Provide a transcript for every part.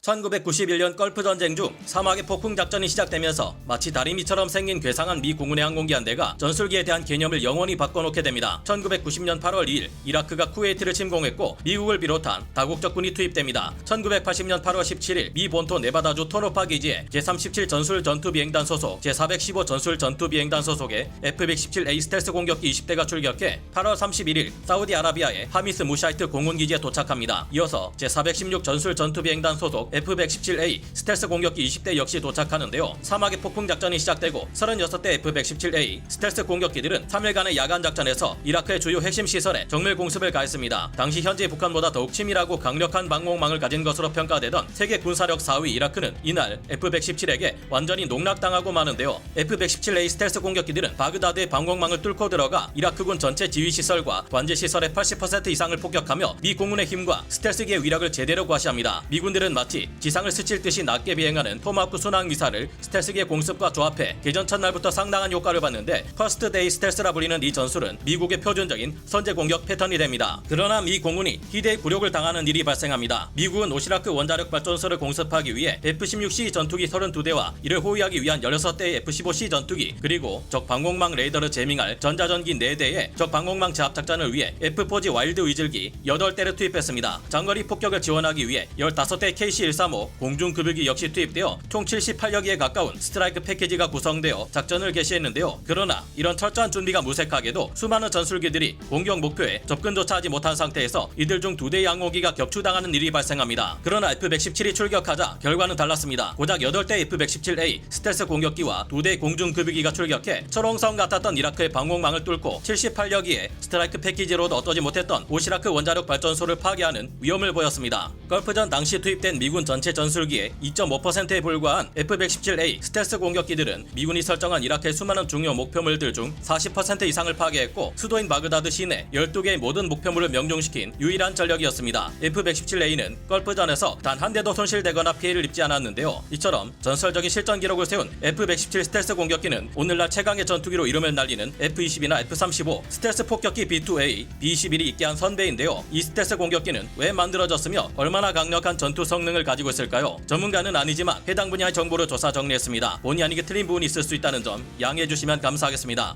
1991년 걸프 전쟁 중 사막의 폭풍 작전이 시작되면서 마치 다리미처럼 생긴 괴상한 미 공군의 항공기 한 대가 전술기에 대한 개념을 영원히 바꿔놓게 됩니다. 1990년 8월 2일 이라크가 쿠웨이트를 침공했고 미국을 비롯한 다국적군이 투입됩니다. 1980년 8월 17일 미 본토 네바다주 토노파 기지에 제37 전술 전투비행단 소속 제415 전술 전투비행단 소속의 F-117A 스텔스 공격기 20대가 출격해 8월 31일 사우디아라비아의 하미스 무샤이트 공군기지에 도착합니다. 이어서 제416 전술 전투비행단 소속 F-117A 스텔스 공격기 20대 역시 도착하는데요. 사막의 폭풍 작전이 시작되고 36대 F-117A 스텔스 공격기들은 3일간의 야간 작전에서 이라크의 주요 핵심 시설에 정밀 공습을 가했습니다. 당시 현재 북한보다 더욱 치밀하고 강력한 방공망을 가진 것으로 평가되던 세계 군사력 4위 이라크는 이날 F-117에게 완전히 농락당하고 마는데요. F-117A 스텔스 공격기들은 바그다드의 방공망을 뚫고 들어가 이라크군 전체 지휘시설과 관제시설의 80% 이상을 폭격하며 미 공군의 힘과 스텔스기의 위력을 제대로 과시합니다. 미군들은 마치 지상을 스칠 듯이 낮게 비행하는 토마호크 순항 미사를 스텔스기의 공습과 조합해 개전 첫날부터 상당한 효과를 봤는데 퍼스트 데이 스텔스라 불리는 이 전술은 미국의 표준적인 선제 공격 패턴이 됩니다. 그러나 미 공군이 희대의 굴욕을 당하는 일이 발생합니다. 미국은 오시라크 원자력 발전소를 공습하기 위해 F-16C 전투기 32대와 이를 호위하기 위한 16대의 F-15C 전투기 그리고 적 방공망 레이더를 제밍할 전자전기 4대의 적 방공망 제압 작전을 위해 F-4G 와일드 위즐기 8대를 투입했습니다. 장거리 폭격을 지원하기 위해 15대 KC-135 공중급유기 역시 투입되어 총 78여 기에 가까운 스트라이크 패키지가 구성되어 작전을 개시했는데요. 그러나 이런 철저한 준비가 무색하게도 수많은 전술기들이 공격 목표에 접근조차 하지 못한 상태에서 이들 중 2대의 항공기가 격추당하는 일이 발생합니다. 그러나 F-117이 출격하자 결과는 달랐습니다. 고작 8대 F-117A 스텔스 공격기와 2대의 공중급유기가 출격해 철옹성 같았던 이라크의 방공망을 뚫고 78여 기의 스트라이크 패키지로도 어떠지 못했던 오시라크 원자력 발전소를 파괴하는 위험을 보였습니다. 걸프전 당시 투입된 미군 전체 전술기의 2.5%에 불과한 F-117A 스텔스 공격기들은 미군이 설정한 이라크의 수많은 중요 목표물들 중 40% 이상을 파괴했고 수도인 바그다드 시내 12개의 모든 목표물을 명중시킨 유일한 전력이었습니다. F-117A는 걸프전에서 단 한 대도 손실되거나 피해를 입지 않았는데요. 이처럼 전설적인 실전 기록을 세운 F-117 스텔스 공격기는 오늘날 최강의 전투기로 이름을 날리는 F-22나 F-35 스텔스 폭격기 B-2A, B-21이 있게 한 선배인데요. 이 스텔스 공격기는 왜 만들어졌으며 얼마나 강력한 전투 성능을 가지고 있을까요? 전문가는 아니지만 해당 분야의 정보를 조사 정리했습니다. 본의 아니게 틀린 부분이 있을 수 있다는 점 양해해 주시면 감사하겠습니다.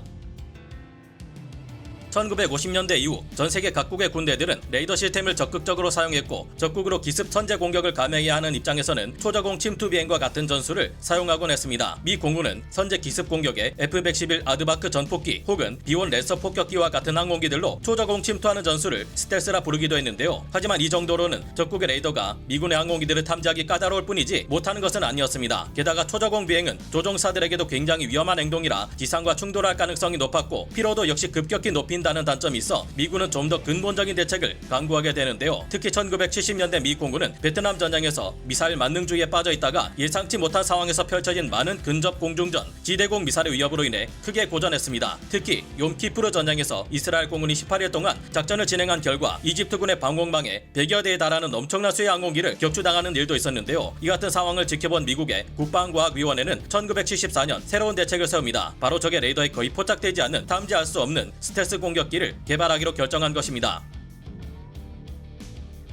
1950년대 이후 전세계 각국의 군대들은 레이더 시스템을 적극적으로 사용했고 적국으로 기습 선제 공격을 감행해야 하는 입장에서는 초저공 침투 비행과 같은 전술을 사용하곤 했습니다. 미 공군은 선제 기습 공격에 F-111 아드바크 전폭기 혹은 B-1 레서 폭격기와 같은 항공기들로 초저공 침투하는 전술을 스텔스라 부르기도 했는데요. 하지만 이 정도로는 적국의 레이더가 미군의 항공기들을 탐지하기 까다로울 뿐이지 못하는 것은 아니었습니다. 게다가 초저공 비행은 조종사들에게도 굉장히 위험한 행동이라 지상과 충돌할 가능성이 높았고 피로도 역시 급격히 높인 다는 단점이 있어 미군은 좀 더 근본적인 대책을 강구하게 되는데요. 특히 1970년대 미 공군은 베트남 전쟁에서 미사일 만능주의에 빠져 있다가 예상치 못한 상황에서 펼쳐진 많은 근접 공중전, 지대공 미사일의 위협으로 인해 크게 고전했습니다. 특히 욤키푸르 전쟁에서 이스라엘 공군이 18일 동안 작전을 진행한 결과 이집트군의 방공망에 100여 대에 달하는 엄청난 수의 항공기를 격추당하는 일도 있었는데요. 이 같은 상황을 지켜본 미국의 국방과학위원회는 1974년 새로운 대책을 세웁니다. 바로 적의 레이더에 거의 포착되지 않는 탐지할 수 없는 스텔스 공격기를 개발하기로 결정한 것입니다.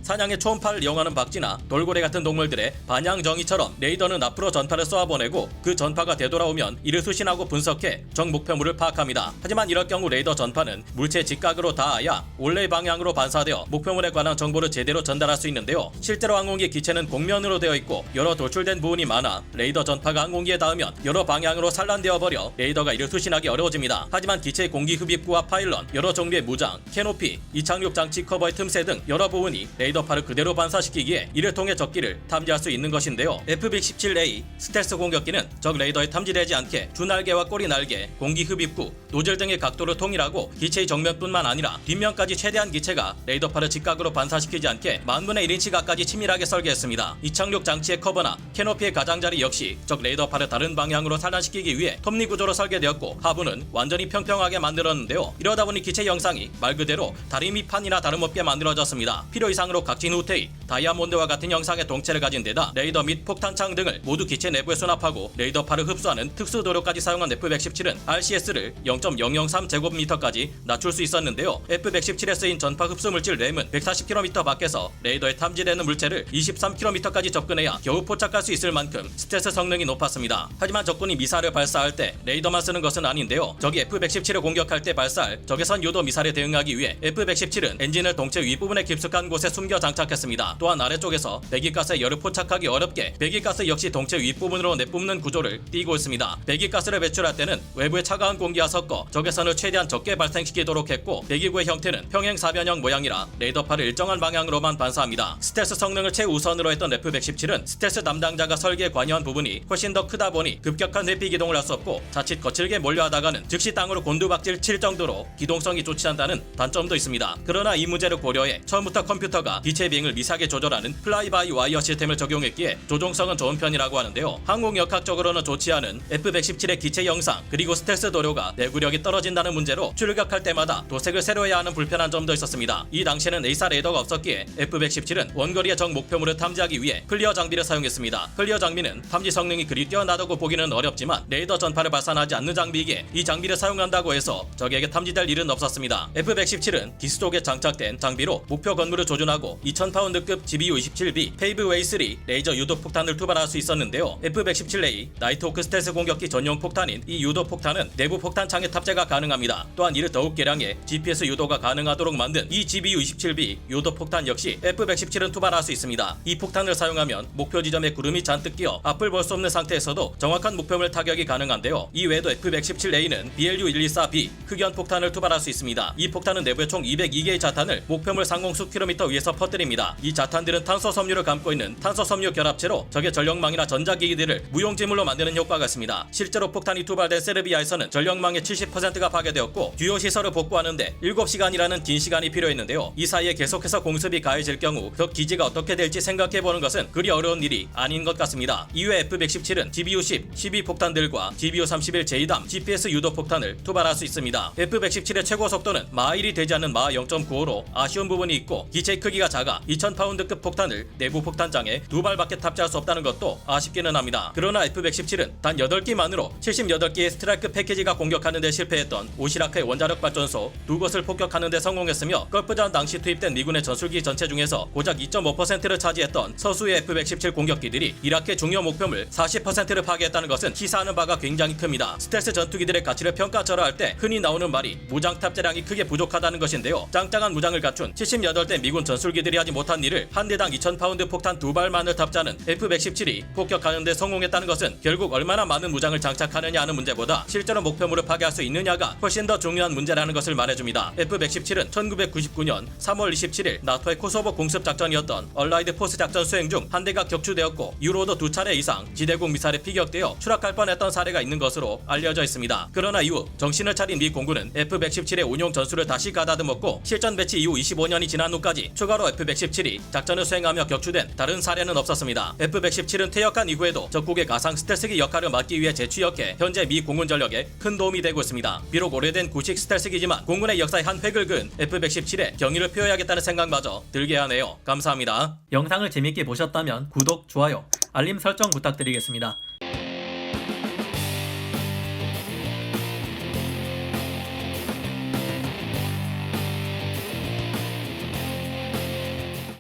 사냥의 초음파를 이용하는 박쥐나 돌고래 같은 동물들의 반향정의처럼 레이더는 앞으로 전파를 쏘아보내고 그 전파가 되돌아오면 이를 수신하고 분석해 적 목표물을 파악합니다. 하지만 이럴 경우 레이더 전파는 물체 직각으로 닿아야 원래 방향으로 반사되어 목표물에 관한 정보를 제대로 전달할 수 있는데요. 실제로 항공기 기체는 곡면으로 되어 있고 여러 돌출된 부분이 많아 레이더 전파가 항공기에 닿으면 여러 방향으로 산란되어 버려 레이더가 이를 수신하기 어려워집니다. 하지만 기체의 공기 흡입구와 파일런, 여러 종류의 무장, 캐노피, 이착륙 장치 커버의 틈새 등 여러 부분이 레이더 파를 그대로 반사시키기에 이를 통해 적기를 탐지할 수 있는 것인데요. F-117A 스텔스 공격기는 적 레이더에 탐지되지 않게 주날개와 꼬리 날개, 공기 흡입구, 노즐 등의 각도를 통일하고 기체의 정면뿐만 아니라 뒷면까지 최대한 기체가 레이더파를 직각으로 반사시키지 않게 10,000분의 1인치 가까이 치밀하게 설계했습니다. 이착륙 장치의 커버나 캐노피의 가장자리 역시 적 레이더파를 다른 방향으로 산란시키기 위해 톱니 구조로 설계되었고 하부는 완전히 평평하게 만들었는데요. 이러다 보니 기체 형상이 말 그대로 다리미판이나 다름없게 만들어졌습니다. 필요 이상으로 각진 후퇴의 다이아몬드와 같은 형상의 동체를 가진 데다 레이더 및 폭탄창 등을 모두 기체 내부에 수납하고 레이더파를 흡수하는 특수 도료까지 사용한 F-117은 RCS를 0.003제곱미터까지 낮출 수 있었는데요. F-117에 쓰인 전파 흡수 물질 램은 140km 밖에서 레이더에 탐지되는 물체를 23km까지 접근해야 겨우 포착할 수 있을 만큼 스텔스 성능이 높았습니다. 하지만 적군이 미사일을 발사할 때 레이더만 쓰는 것은 아닌데요. 적이 F-117을 공격할 때 발사할 적외선 유도 미사일에 대응하기 위해 F-117은 엔진을 동체 윗부분에 깊숙한 곳에 숨겨 장착했습니다. 또한 아래쪽에서 배기가스의 열을 포착하기 어렵게 배기가스 역시 동체 윗부분으로 내뿜는 구조를 띠고 있습니다. 배기가스를 배출할 때는 외부의 차가운 공기와 섞어 적외선을 최대한 적게 발생시키도록 했고 배기구의 형태는 평행사변형 모양이라 레이더파를 일정한 방향으로만 반사합니다. 스텔스 성능을 최우선으로 했던 F-117은 스텔스 담당자가 설계에 관여한 부분이 훨씬 더 크다 보니 급격한 회피 기동을 할 수 없고 자칫 거칠게 몰려하다가는 즉시 땅으로 곤두박질 칠 정도로 기동성이 좋지 않다는 단점도 있습니다. 그러나 이 문제를 고려해 처음부터 컴퓨터가 기체 비행을 미세하게 조절하는 플라이 바이 와이어 시스템을 적용했기에 조종성은 좋은 편이라고 하는데요. 항공역학적으로는 좋지 않은 F-117의 기체 형상 그리고 스텔스 도료가 내구력이 떨어진다는 문제로 출격할 때마다 도색을 새로 해야 하는 불편한 점도 있었습니다. 이 당시에는 A사 레이더가 없었기에 F-117은 원거리의 적 목표물을 탐지하기 위해 클리어 장비를 사용했습니다. 클리어 장비는 탐지 성능이 그리 뛰어나다고 보기는 어렵지만 레이더 전파를 발산하지 않는 장비이기에 이 장비를 사용한다고 해서 적에게 탐지될 일은 없었습니다. F-117은 기수 쪽에 장착된 장비로 목표 건물을 조준하고 2000파운드급 GBU-27B 페이브웨이 3 레이저 유도 폭탄을 투발할 수 있었는데요. F-117A 나이트호크 스텔스 공격기 전용 폭탄인 이 유도 폭탄은 내부 폭탄창에 탑재가 가능합니다. 또한 이를 더욱 개량해 GPS 유도가 가능하도록 만든 이 GBU-27B 유도 폭탄 역시 F-117은 투발할 수 있습니다. 이 폭탄을 사용하면 목표 지점에 구름이 잔뜩 끼어 앞을 볼 수 없는 상태에서도 정확한 목표물 타격이 가능한데요. 이 외에도 F-117A는 BLU-124B 흑연 폭탄을 투발할 수 있습니다. 이 폭탄은 내부에 총 202개의 자탄을 목표물 상공 수 킬로미터 위에서 퍼뜨립니다. 이 자탄들은 탄소 섬유를 감고 있는 탄소 섬유 결합체로 적의 전력망이나 전자기기들을 무용지물로 만드는 효과가 있습니다. 실제로 폭탄이 투발된 세르비아에서는 전력망의 70%가 파괴되었고 주요 시설을 복구하는데 7시간이라는 긴 시간이 필요했는데요. 이 사이에 계속해서 공습이 가해질 경우 적 기지가 어떻게 될지 생각해보는 것은 그리 어려운 일이 아닌 것 같습니다. 이후에 F-117은 GBU-10, 12 폭탄들과 GBU-31 제2단 GPS 유도 폭탄을 투발할 수 있습니다. F-117의 최고 속도는 마하 1이 되지 않는 마하 0.95로 아쉬운 부분이 있고 기체의 크기가 작아 2000파운드급 폭탄을 내부 폭탄장에 2발밖에 탑재할 수 없다는 것도 아쉽기는 합니다. 그러나 F-117은 단 8기만으로 78개의 스트라이크 패키지가 공격하는 데 실패했던 오시라크의 원자력 발전소 2곳을 폭격하는 데 성공했으며 걸프전 당시 투입된 미군의 전술기 전체 중에서 고작 2.5%를 차지했던 서수의 F-117 공격기들이 이라크의 중요 목표물 40%를 파괴했다는 것은 시사하는 바가 굉장히 큽니다. 스텔스 전투기들의 가치를 평가절하 할 때 흔히 나오는 말이 무장 탑재량이 크게 부족하다는 것인데요. 짱짱한 무장을 갖춘 78대 미군 전술기들이 하지 못한 일을 한 대당 2000파운드 폭탄 2발만을 탑재하는 F-117이 폭격하는 데 성공했다는 것은 결국 얼마나 많은 무장을 장착하느냐 하는 문제보다 실제로 목표물을 파괴할 수 있느냐가 훨씬 더 중요한 문제라는 것을 말해줍니다. F-117은 1999년 3월 27일 나토의 코소보 공습 작전이었던 얼라이드 포스 작전 수행 중 한 대가 격추되었고 이후로도 2차례 이상 지대공 미사일에 피격되어 추락할 뻔했던 사례가 있는 것으로 알려져 있습니다. 그러나 이후 정신을 차린 미 공군은 F-117의 운용 전술을 다시 가다듬었고 실전 배치 이후 25년이 지난 후까지 추가로 F-117이 작전을 수행하며 격추된 다른 사례는 없었습니다. F-117은 퇴역한 이후에도 적국의 가상 스텔스기 역할을 맡기 위해 재취역해 현재 미 공군 전력에 큰 도움이 되고 있습니다. 비록 오래된 구식 스텔스기지만 공군의 역사의 한 획을 그은 F-117의 경의를 표해야겠다는 생각마저 들게 하네요. 감사합니다. 영상을 재밌게 보셨다면 구독, 좋아요, 알림 설정 부탁드리겠습니다.